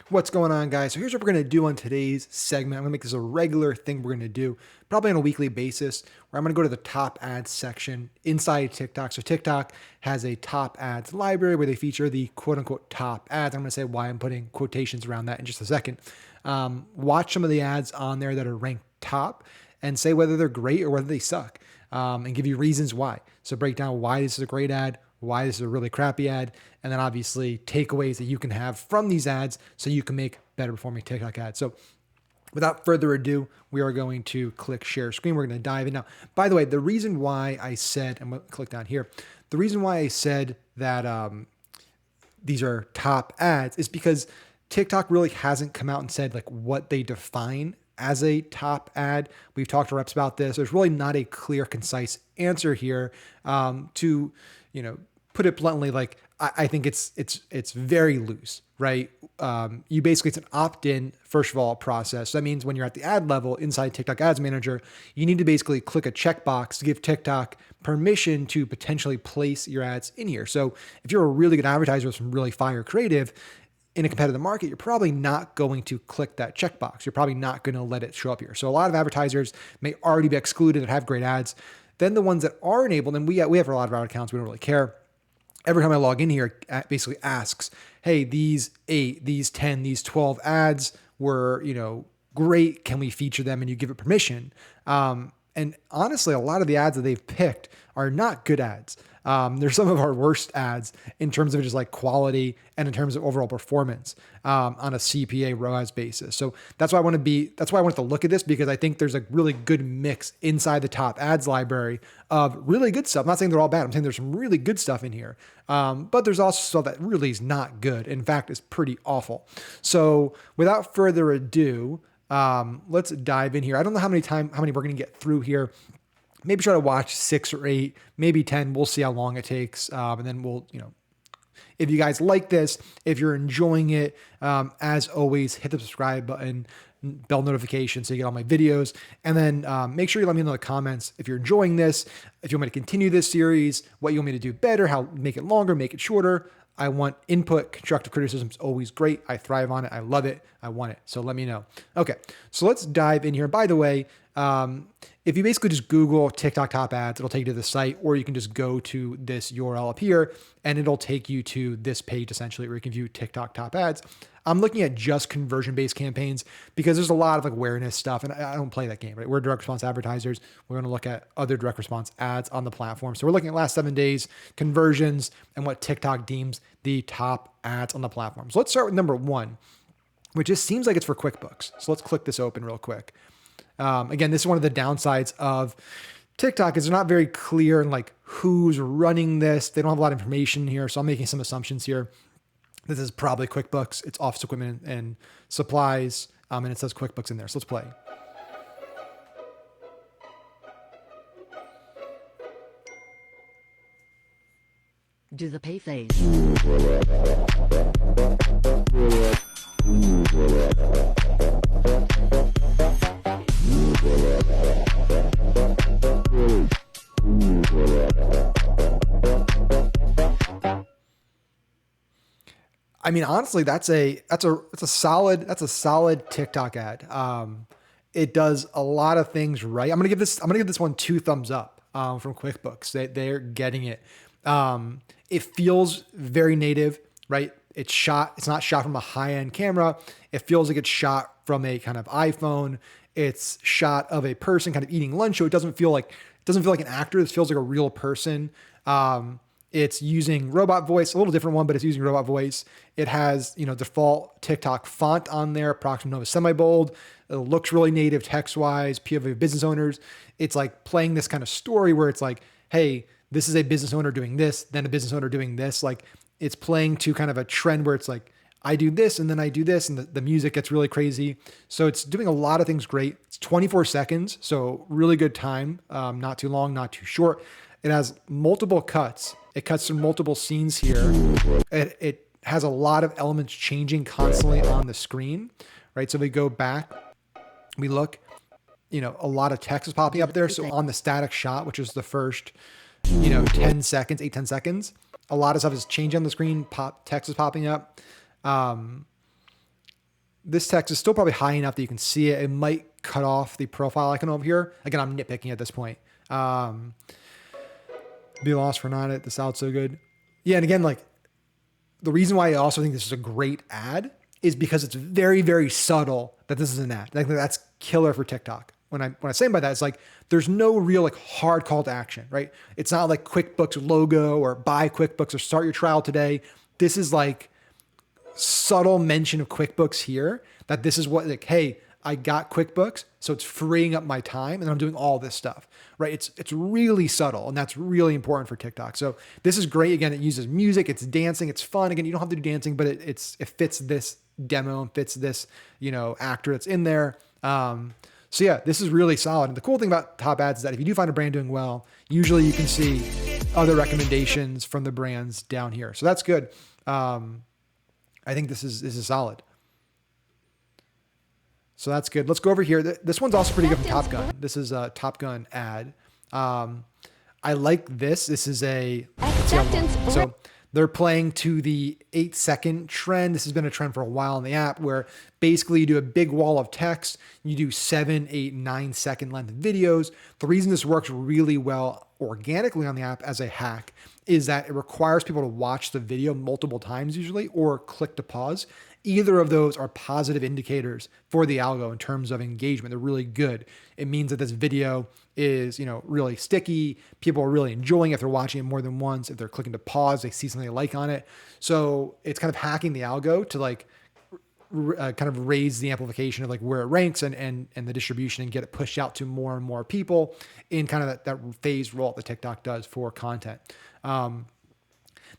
What's going on, guys? So here's what we're going to do on today's segment. I'm going to make this a regular thing we're going to do, probably on a weekly basis, where I'm going to go to the top ads section inside TikTok. So TikTok has a top ads library where they feature the quote unquote top ads. I'm going to say why I'm putting quotations around that in just a second. Watch some of the ads on there that are ranked top and say whether they're great or whether they suck, and give you reasons why. So break down why this is a great ad, why this is a really crappy ad, and then obviously takeaways that you can have from these ads so you can make better performing TikTok ads. So without further ado, we are going to click share screen. We're going to dive in. Now, by the way, the reason why I said, I'm going to click down here. The reason why I said that these are top ads is because TikTok really hasn't come out and said like what they define as a top ad. We've talked to reps about this. There's really not a clear, concise answer here. To put it bluntly, like I think it's very loose, right? You basically, it's an opt-in, first of all, process. So that means when you're at the ad level inside TikTok Ads Manager, you need to basically click a checkbox to give TikTok permission to potentially place your ads in here. So if you're a really good advertiser with some really fire creative in a competitive market, you're probably not going to click that checkbox. You're probably not going to let it show up here. So a lot of advertisers may already be excluded and have great ads. Then the ones that are enabled, and we have a lot of our accounts, we don't really care. Every time I log in here, it basically asks, hey, these 8, these 10, these 12 ads were, great. Can we feature them? And you give it permission. And honestly, a lot of the ads that they've picked are not good ads. They're some of our worst ads in terms of just like quality and in terms of overall performance on a CPA ROAS basis. So that's why I wanted to look at this, because I think there's a really good mix inside the top ads library of really good stuff. I'm not saying they're all bad. I'm saying there's some really good stuff in here. But there's also stuff that really is not good. In fact, it's pretty awful. So without further ado, let's dive in here. I don't know how many we're going to get through here. Maybe try to watch 6 or 8, maybe 10. We'll see how long it takes. And then we'll, if you guys like this, if you're enjoying it, as always, hit the subscribe button, bell notification so you get all my videos. And then make sure you let me know in the comments if you're enjoying this, if you want me to continue this series, what you want me to do better, how make it longer, make it shorter. I want input. Constructive criticism is always great. I thrive on it. I love it. I want it. So let me know. Okay, so let's dive in here. By the way, if you basically just Google TikTok top ads, it'll take you to the site, or you can just go to this URL up here and it'll take you to this page essentially where you can view TikTok top ads. I'm looking at just conversion-based campaigns because there's a lot of like awareness stuff, and I don't play that game, right? We're direct response advertisers. We're going to look at other direct response ads on the platform. So we're looking at last 7 days conversions and what TikTok deems the top ads on the platform. So let's start with number 1, which just seems like it's for QuickBooks. So let's click this open real quick. Again, this is one of the downsides of TikTok is they're not very clear in like who's running this. They don't have a lot of information here. So I'm making some assumptions here. This is probably QuickBooks. It's office equipment and supplies. And it says QuickBooks in there. So let's play. Do the pay phase. I mean, honestly, that's a solid TikTok ad. It does a lot of things right. I'm gonna give this one 2 thumbs up from QuickBooks. They're getting it. It feels very native, right? It's not shot from a high-end camera. It feels like it's shot from a kind of iPhone. It's shot of a person kind of eating lunch. So it doesn't feel like an actor. This feels like a real person. It's using robot voice, a little different one, but it's using robot voice. It has, default TikTok font on there, Proxima Nova semi-bold. It looks really native text-wise, POV of business owners. It's like playing this kind of story where it's like, hey, this is a business owner doing this, then a business owner doing this. Like it's playing to kind of a trend where it's like, I do this and then I do this, and the music gets really crazy. So it's doing a lot of things great. It's 24 seconds, so really good time. Not too long, not too short. It has multiple cuts. It cuts through multiple scenes here. It has a lot of elements changing constantly on the screen, right? So we go back, we look, a lot of text is popping up there. So on the static shot, which is the first, 10 seconds, 8-10 seconds, a lot of stuff is changing on the screen. Text is popping up. This text is still probably high enough that you can see it. It might cut off the profile icon over here. Again, I'm nitpicking at this point. Be lost for not it. The sound's so good. Yeah, and again, like the reason why I also think this is a great ad is because it's very, very subtle that this is an ad. Like that's killer for TikTok. When I say by that, it's like there's no real like hard call to action, right? It's not like QuickBooks logo or buy QuickBooks or start your trial today. This is like subtle mention of QuickBooks here that this is what like, hey, I got QuickBooks, so it's freeing up my time and I'm doing all this stuff, right? It's really subtle and that's really important for TikTok. So this is great. Again, it uses music, it's dancing, it's fun. Again, you don't have to do dancing, but it fits this demo and fits this, actor that's in there. So yeah, this is really solid. And the cool thing about top ads is that if you do find a brand doing well, usually you can see other recommendations from the brands down here. So that's good. I think this is solid. So that's good. Let's go over here. This one's also pretty good from Top Gun. This is a Top Gun ad. I like this. This is so they're playing to the 8-second trend. This has been a trend for a while in the app where basically you do a big wall of text. You do 7, 8, 9-second length videos. The reason this works really well organically on the app as a hack is that it requires people to watch the video multiple times usually or click to pause. Either of those are positive indicators for the algo in terms of engagement. They're really good. It means that this video is, really sticky. People are really enjoying it if they're watching it more than once. If they're clicking to pause, they see something they like on it. So it's kind of hacking the algo to like kind of raise the amplification of like where it ranks and the distribution and get it pushed out to more and more people in kind of that phased rollout that TikTok does for content.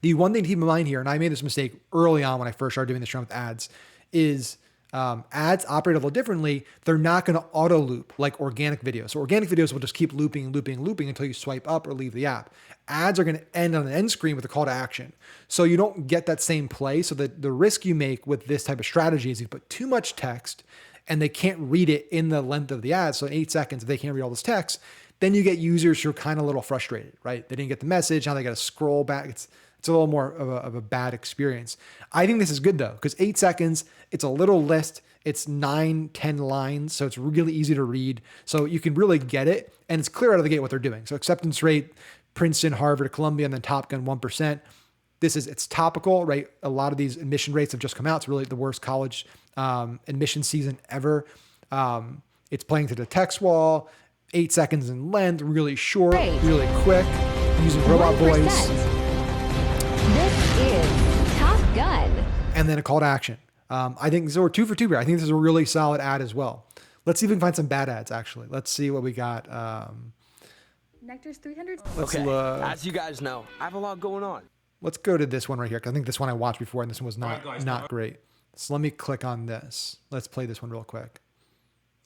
The one thing to keep in mind here, and I made this mistake early on when I first started doing this trend with ads, is ads operate a little differently. They're not going to auto loop like organic videos. So organic videos will just keep looping until you swipe up or leave the app. Ads are going to end on an end screen with a call to action. So you don't get that same play. So the risk you make with this type of strategy is you put too much text and they can't read it in the length of the ad. So in 8 seconds, if they can't read all this text, then you get users who are kind of a little frustrated, right? They didn't get the message. Now they got to scroll back. It's a little more of a bad experience. I think this is good though, because 8 seconds, it's a little list. It's 9, 10 lines. So it's really easy to read. So you can really get it. And it's clear out of the gate what they're doing. So acceptance rate, Princeton, Harvard, Columbia, and then Top Gun 1%. It's topical, right? A lot of these admission rates have just come out. It's really the worst college admission season ever. It's playing to the text wall, 8 seconds in length, really short, really quick, using robot 1%. voice. This is Top Gun. And then a call to action. I think so we're 2 for 2 here. I think this is a really solid ad as well. Let's see if we can find some bad ads actually. Let's see what we got. Nectar's 300. Let's Okay, look. as you guys know, I have a lot going on. Let's go to this one right here, because I think this one I watched before and this one was not Alright, guys, not great. So let me click on this. Let's play this one real quick.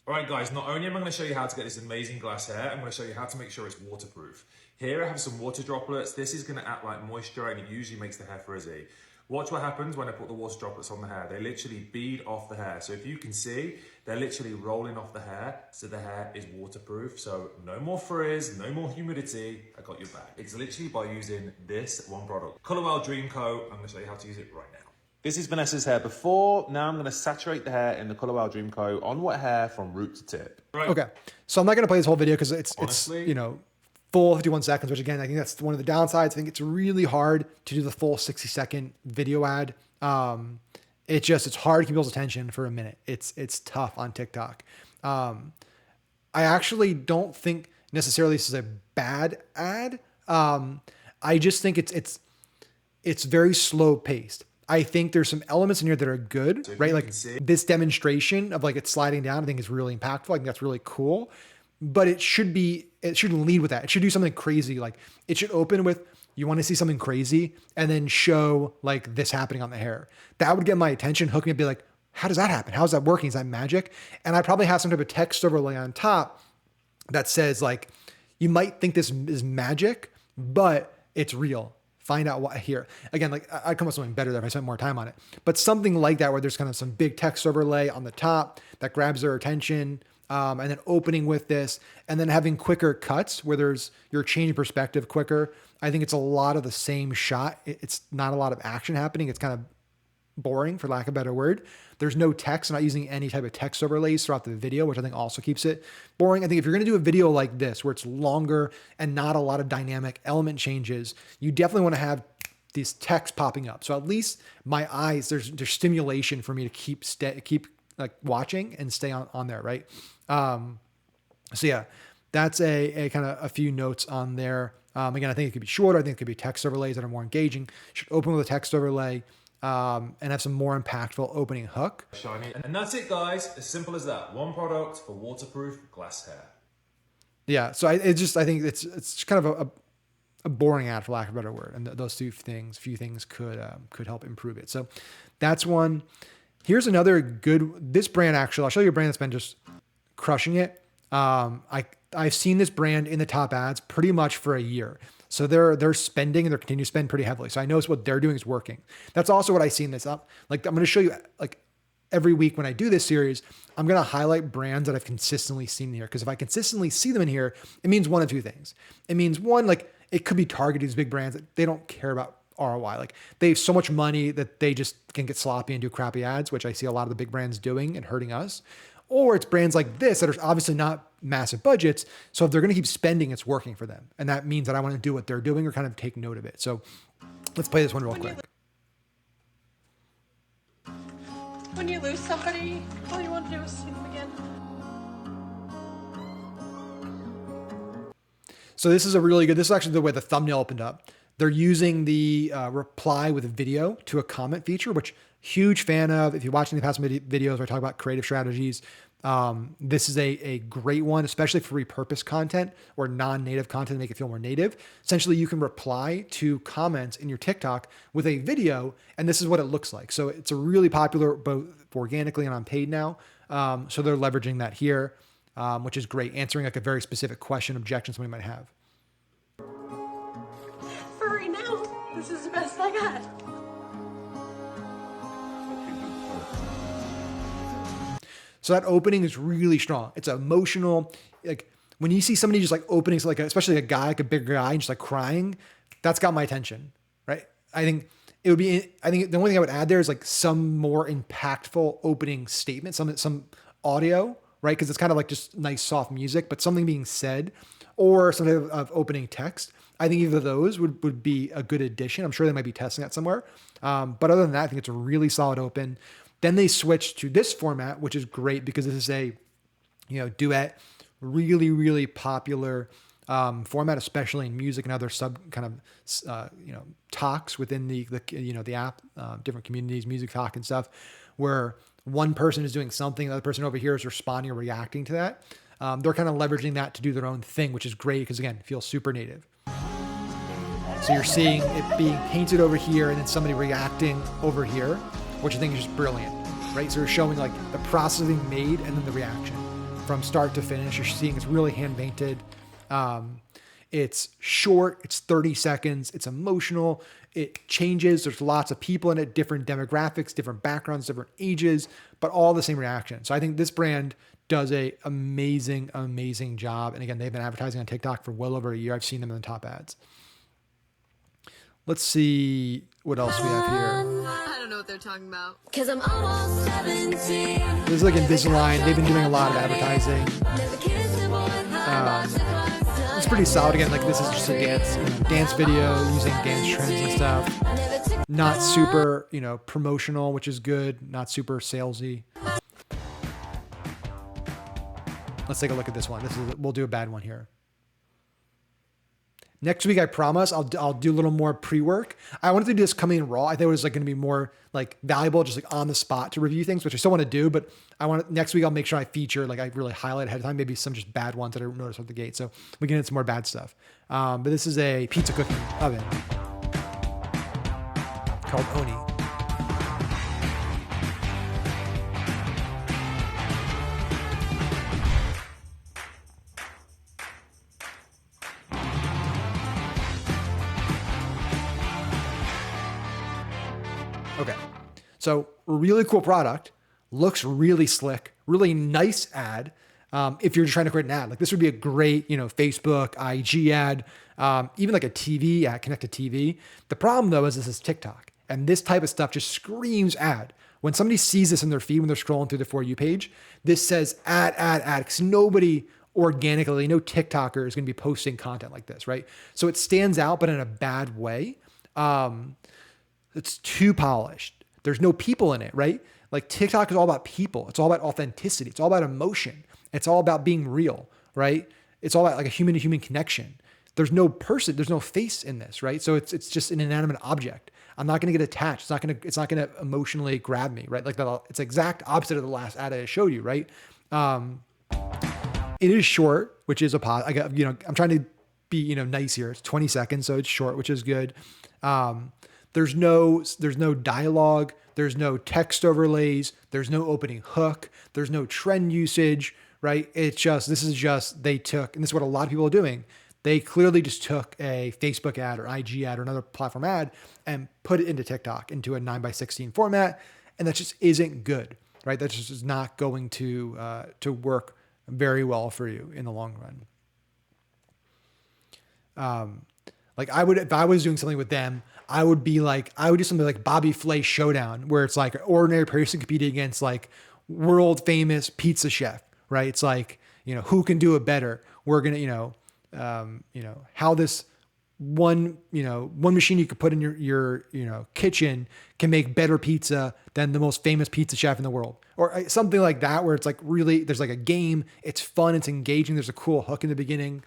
All right, guys, not only am I going to show you how to get this amazing glass hair, I'm going to show you how to make sure it's waterproof. Here I have some water droplets. This is going to act like moisture and it usually makes the hair frizzy. Watch what happens when I put the water droplets on the hair. They literally bead off the hair. So if you can see, they're literally rolling off the hair. So the hair is waterproof. So no more frizz, no more humidity. I got your back. It's literally by using this one product. Colorwell Dream Co. I'm going to show you how to use it right now. This is Vanessa's hair before. Now I'm going to saturate the hair in the Colorwell Dream Co. on wet hair from root to tip. Right. Okay, so I'm not going to play this whole video because it's Honestly? full 51 seconds, which again I think that's one of the downsides. I think it's really hard to do the full 60-second video ad. It's hard to keep people's attention for a minute. It's tough on TikTok. I actually don't think necessarily this is a bad ad. I just think it's very slow paced. I think there's some elements in here that are good, So if right? you Like can see- this demonstration of like it sliding down, I think is really impactful. I think that's really cool, but it shouldn't lead with that. It should do something crazy. Like it should open with, you want to see something crazy and then show like this happening on the hair. That would get my attention, hook me up, be like, how does that happen? How's that working? Is that magic? And I probably have some type of text overlay on top that says like, you might think this is magic, but it's real. Find out what here. Again, like I'd come up with something better there if I spent more time on it. But something like that where there's kind of some big text overlay on the top that grabs their attention, and then opening with this, and then having quicker cuts where you're changing perspective quicker. I think it's a lot of the same shot. It's not a lot of action happening. It's kind of boring, for lack of a better word. There's no text. I'm not using any type of text overlays throughout the video, which I think also keeps it boring. I think if you're going to do a video like this, where it's longer and not a lot of dynamic element changes, you definitely want to have these text popping up. So at least my eyes, there's stimulation for me to keep like watching and stay on there, right? So yeah, that's a kind of a few notes on there. Again, I think it could be shorter. I think it could be text overlays that are more engaging. Should open with a text overlay and have some more impactful opening hook. Shiny. And that's it, guys. As simple as that. One product for waterproof glass hair. Yeah, so I think it's kind of a boring ad, for lack of a better word, and those few things could help improve it. So that's one. Here's another good. This brand, actually, I'll show you a brand that's been just crushing it. I've seen this brand in the top ads pretty much for a year. So they're spending and they're continuing to spend pretty heavily. So I notice what they're doing is working. That's also what I see in this up. Like, I'm going to show you, like, every week when I do this series, I'm going to highlight brands that I've consistently seen here. Because if I consistently see them in here, it means one of two things. It means one, like, it could be targeted these big brands that they don't care about ROI. Like, they have so much money that they just can get sloppy and do crappy ads, which I see a lot of the big brands doing and hurting us. Or it's brands like this that are obviously not massive budgets. So if they're going to keep spending, it's working for them. And that means that I want to do what they're doing or kind of take note of it. So let's play this one real quick. When you lose somebody, all you want to do is see them again. So this is this is actually the way the thumbnail opened up. They're using the reply with a video to a comment feature, which huge fan of. If you're watching the past videos where I talk about creative strategies, this is a great one, especially for repurposed content or non-native content to make it feel more native. Essentially, you can reply to comments in your TikTok with a video, and this is what it looks like. So it's a really popular both organically and on paid now. So they're leveraging that here, which is great, answering like a very specific question, objection somebody might have. For right now, this is the best I got. So that opening is really strong. It's emotional. Like, when you see somebody just like opening, so like especially a guy, like a bigger guy, and just like crying, that's got my attention, right? I think the only thing I would add there is like some more impactful opening statement, some audio, right? Because it's kind of like just nice soft music, but something being said or some type of opening text. I think either of those would be a good addition. I'm sure they might be testing that somewhere. But other than that, I think it's a really solid open. Then they switched to this format, which is great because this is a, duet, really, really popular format, especially in music and other talks within the app, different communities, music talk and stuff, where one person is doing something, the other person over here is responding or reacting to that. They're kind of leveraging that to do their own thing, which is great because, again, it feels super native. So you're seeing it being painted over here and then somebody reacting over here, which I think is just brilliant, right? So you're showing like the processing made and then the reaction from start to finish. You're seeing it's really hand painted. It's short, it's 30 seconds, it's emotional, it changes. There's lots of people in it, different demographics, different backgrounds, different ages, but all the same reaction. So I think this brand does a amazing, amazing job. And again, they've been advertising on TikTok for well over a year. I've seen them in the top ads. Let's see what else we have here. I don't know what they're talking about. Cause I'm almost 17. This is like Invisalign. They've been doing a lot of advertising. It's pretty solid. Again, like this is just a dance video using dance trends and stuff. Not super, promotional, which is good. Not super salesy. Let's take a look at this one. We'll do a bad one here. Next week, I promise, I'll do a little more pre-work. I wanted to do this coming in raw. I thought it was like going to be more like valuable, just like on the spot to review things, which I still want to do. But next week I'll make sure I feature, like I really highlight ahead of time, maybe some just bad ones that I noticed at the gate. So we can get some more bad stuff. But this is a pizza cooking oven called Oni. Okay, so really cool product, looks really slick, really nice ad. If you're just trying to create an ad, like this would be a great, Facebook, IG ad, even like a TV ad, connected TV. The problem though is this is TikTok, And this type of stuff just screams ad. When somebody sees this in their feed, when they're scrolling through the For You page, this says ad, because nobody organically, no TikToker is going to be posting content like this, right? So it stands out, but in a bad way. It's too polished. There's no people in it, right? Like TikTok is all about people. It's all about authenticity. It's all about emotion. It's all about being real, right? It's all about like a human to human connection. There's no person, there's no face in this, right? So it's just an inanimate object. I'm not going to get attached. It's not going to emotionally grab me, right? Like it's the exact opposite of the last ad I showed you, right? It is short, which is a pause. I'm trying to be, nice here. It's 20 seconds, so it's short, which is good. There's no dialogue. There's no text overlays. There's no opening hook. There's no trend usage, right? This is just, they took, and this is what a lot of people are doing. They clearly just took a Facebook ad or IG ad or another platform ad and put it into TikTok into a 9:16 format. And that just isn't good, right? That just is not going to work very well for you in the long run. If I was doing something with them, I would do something like Bobby Flay Showdown, where it's like an ordinary person competing against like world famous pizza chef, right? It's like, who can do it better? We're going to, how this one machine you could put in your kitchen can make better pizza than the most famous pizza chef in the world, or something like that, where it's like really, there's like a game, it's fun, it's engaging. There's a cool hook in the beginning.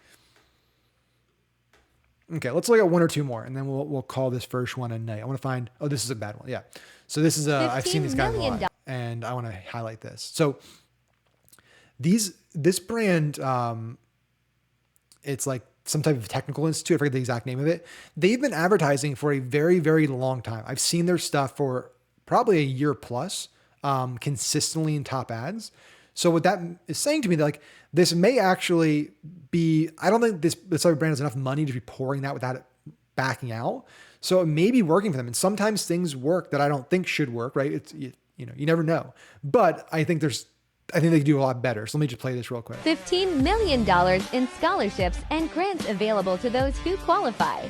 Okay, let's look at one or two more, and then we'll call this first one a night. I want to find, this is a bad one. Yeah. So this is I've seen these guys a lot, and I want to highlight this. So this brand, it's like some type of technical institute. I forget the exact name of it. They've been advertising for a very, very long time. I've seen their stuff for probably a year plus, consistently in top ads. So what that is saying to me, that like this may actually be, I don't think this type of brand has enough money to be pouring that without it backing out. So it may be working for them. And sometimes things work that I don't think should work, right? It's, you never know. But I think they can do a lot better. So let me just play this real quick. $15 million in scholarships and grants available to those who qualify.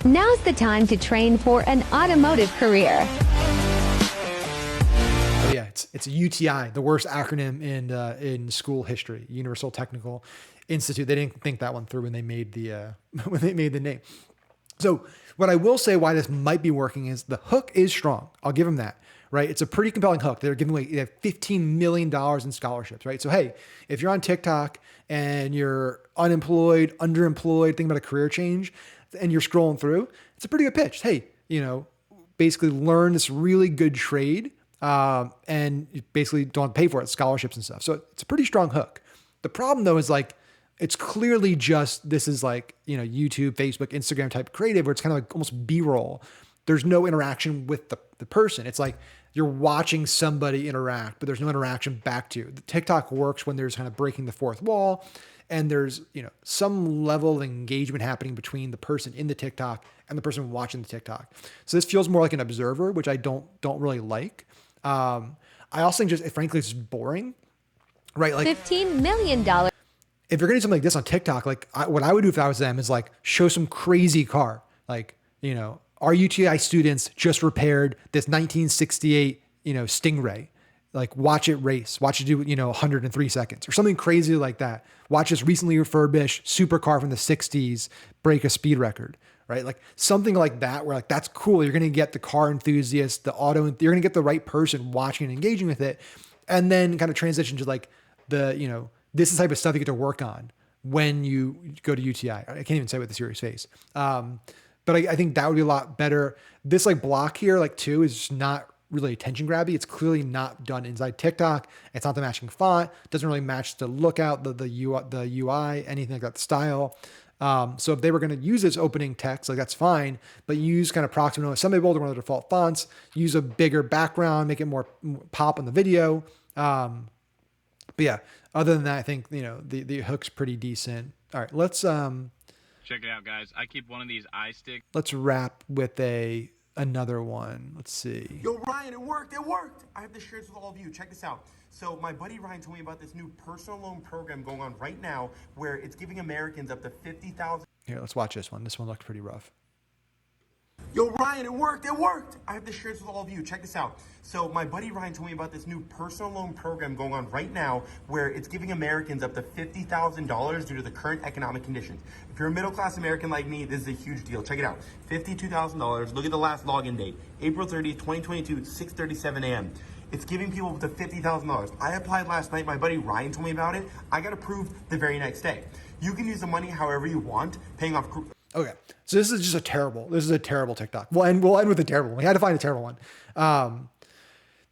Now's the time to train for an automotive career. Oh yeah, it's a UTI, the worst acronym in school history, Universal Technical Institute. They didn't think that one through when they made the name. So what I will say why this might be working is the hook is strong. I'll give them that. Right? It's a pretty compelling hook. They're giving away, they have $15 million in scholarships, right? So, hey, if you're on TikTok and you're unemployed, underemployed, thinking about a career change, and you're scrolling through, it's a pretty good pitch. Hey, basically learn this really good trade, and you basically don't have to pay for it, scholarships and stuff. So it's a pretty strong hook. The problem though is like, it's clearly just, this is like, YouTube, Facebook, Instagram type creative, where it's kind of like almost B-roll. There's no interaction with the person. It's like you're watching somebody interact, but there's no interaction back to you. The TikTok works when there's kind of breaking the fourth wall and there's, some level of engagement happening between the person in the TikTok and the person watching the TikTok. So this feels more like an observer, which I don't really like. I also think frankly, it's just boring, right? Like $15 million. If you're going to do something like this on TikTok, what I would do if I was them is like show some crazy car, like, our UTI students just repaired this 1968, Stingray. Like watch it race, watch it do, 103 seconds or something crazy like that. Watch this recently refurbished supercar from the 60s break a speed record, right? Like something like that, where like, that's cool. You're going to get the car enthusiast, you're going to get the right person watching and engaging with it. And then kind of transition to like this is the type of stuff you get to work on when you go to UTI. I can't even say with a serious face. But I think that would be a lot better. This like block here, like 2, is just not really attention grabby. It's clearly not done inside TikTok. It's not the matching font. It doesn't really match the lookout, the UI, anything like that style. So if they were going to use this opening text, like that's fine, but use kind of Proximo Assembly Bold or one of the default fonts, use a bigger background, make it more pop on the video. But yeah, other than that, I think, the hook's pretty decent. All right, let's, check it out, guys. I keep one of these eye sticks. let's wrap with another one. Let's see. Yo, Ryan, it worked. I have the shares with all of you. Check this out. So my buddy Ryan told me about this new personal loan program going on right now where it's giving Americans up to $50,000. Here, let's watch this one. This one looks pretty rough. Yo, Ryan, it worked. It worked. I have the shirts with all of you. Check this out. So my buddy Ryan told me about this new personal loan program going on right now where it's giving Americans up to $50,000 due to the current economic conditions. If you're a middle-class American like me, this is a huge deal. Check it out. $52,000. Look at the last login date. April 30th, 2022, 6:37 a.m. It's giving people up to $50,000. I applied last night. My buddy Ryan told me about it. I got approved the very next day. You can use the money however you want, paying off... Okay, so this is a terrible TikTok. We'll end with a terrible one. We had to find a terrible one.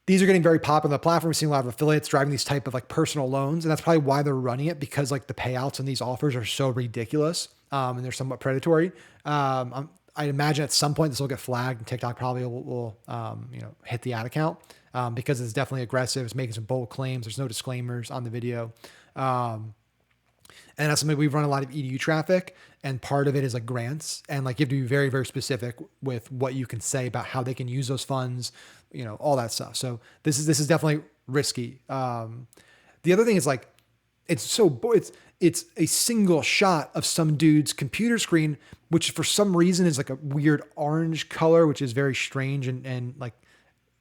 These are getting very popular on the platform. We're seeing a lot of affiliates driving these type of like personal loans. And that's probably why they're running it, because like the payouts on these offers are so ridiculous and they're somewhat predatory. I imagine at some point this will get flagged and TikTok probably will hit the ad account because it's definitely aggressive. It's making some bold claims. There's no disclaimers on the video. And that's something we've run a lot of EDU traffic, and part of it is like grants, and like you have to be very, very specific with what you can say about how they can use those funds, all that stuff. So this is definitely risky. The other thing is like, it's a single shot of some dude's computer screen, which for some reason is like a weird orange color, which is very strange and like,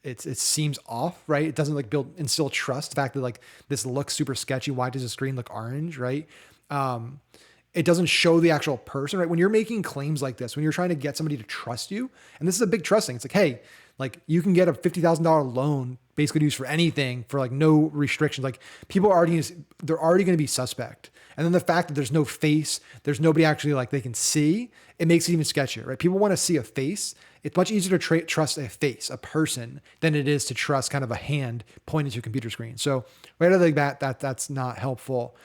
it seems off, right? It doesn't like instill trust. The fact that like this looks super sketchy. Why does the screen look orange, right? It doesn't show the actual person, right? When you're making claims like this, when you're trying to get somebody to trust you, and this is a big trust thing. It's like, hey, like you can get a $50,000 loan basically used for anything for like no restrictions. Like they're already going to be suspect. And then the fact that there's no face, there's nobody actually like they can see, it makes it even sketchier, right? People want to see a face. It's much easier to trust a face, a person, than it is to trust kind of a hand pointing to a computer screen. So right out of the bat, that's not helpful.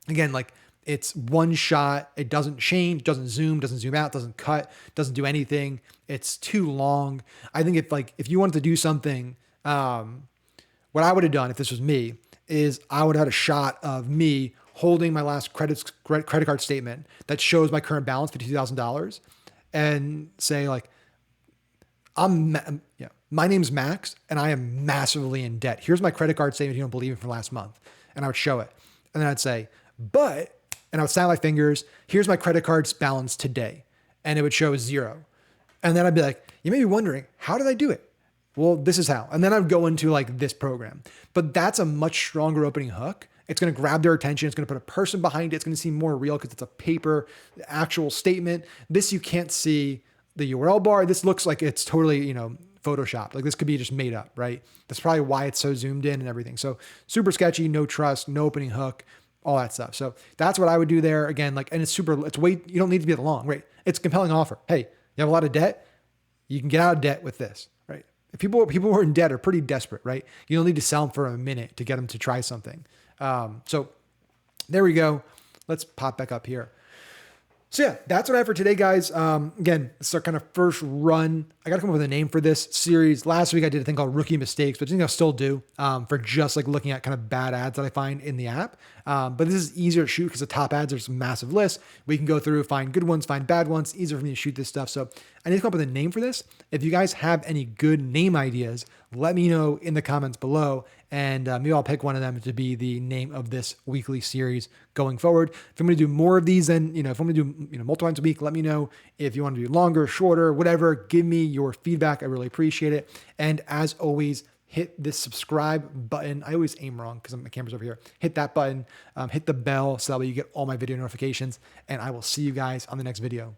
Again, like it's one shot. It doesn't change, doesn't zoom out, doesn't cut, doesn't do anything. It's too long. I think if you wanted to do something, what I would have done if this was me is I would have had a shot of me holding my last credit card statement that shows my current balance, $52,000, and say like, my name's Max and I am massively in debt. Here's my credit card statement if you don't believe it from last month. And I would show it. And then I'd say, and I would snap my fingers, here's my credit card's balance today. And it would show 0. And then I'd be like, you may be wondering, how did I do it? Well, this is how. And then I'd go into like this program. But that's a much stronger opening hook. It's going to grab their attention. It's going to put a person behind it. It's going to seem more real because it's a paper, actual statement. This, you can't see the URL bar. This looks like it's totally, Photoshopped. Like this could be just made up, right? That's probably why it's so zoomed in and everything. So super sketchy, no trust, no opening hook, all that stuff. So that's what I would do there. Again, like, and you don't need to be that long, right? It's a compelling offer. Hey, you have a lot of debt. You can get out of debt with this, right? If people who are in debt are pretty desperate, right? You don't need to sell them for a minute to get them to try something. So there we go. Let's pop back up here. So yeah, that's what I have for today, guys. Again, it's our kind of first run. I got to come up with a name for this series. Last week I did a thing called Rookie Mistakes, but I think I'll still do for just like looking at kind of bad ads that I find in the app. But this is easier to shoot because the top ads, there's a massive list. We can go through, find good ones, find bad ones. Easier for me to shoot this stuff. So I need to come up with a name for this. If you guys have any good name ideas, let me know in the comments below. And maybe I'll pick one of them to be the name of this weekly series going forward. If I'm going to do more of these, then, if I'm going to do, multiple times a week, let me know if you want to do longer, shorter, whatever. Give me your feedback. I really appreciate it. And as always, hit this subscribe button. I always aim wrong because my camera's over here. Hit that button, hit the bell so that way you get all my video notifications. And I will see you guys on the next video.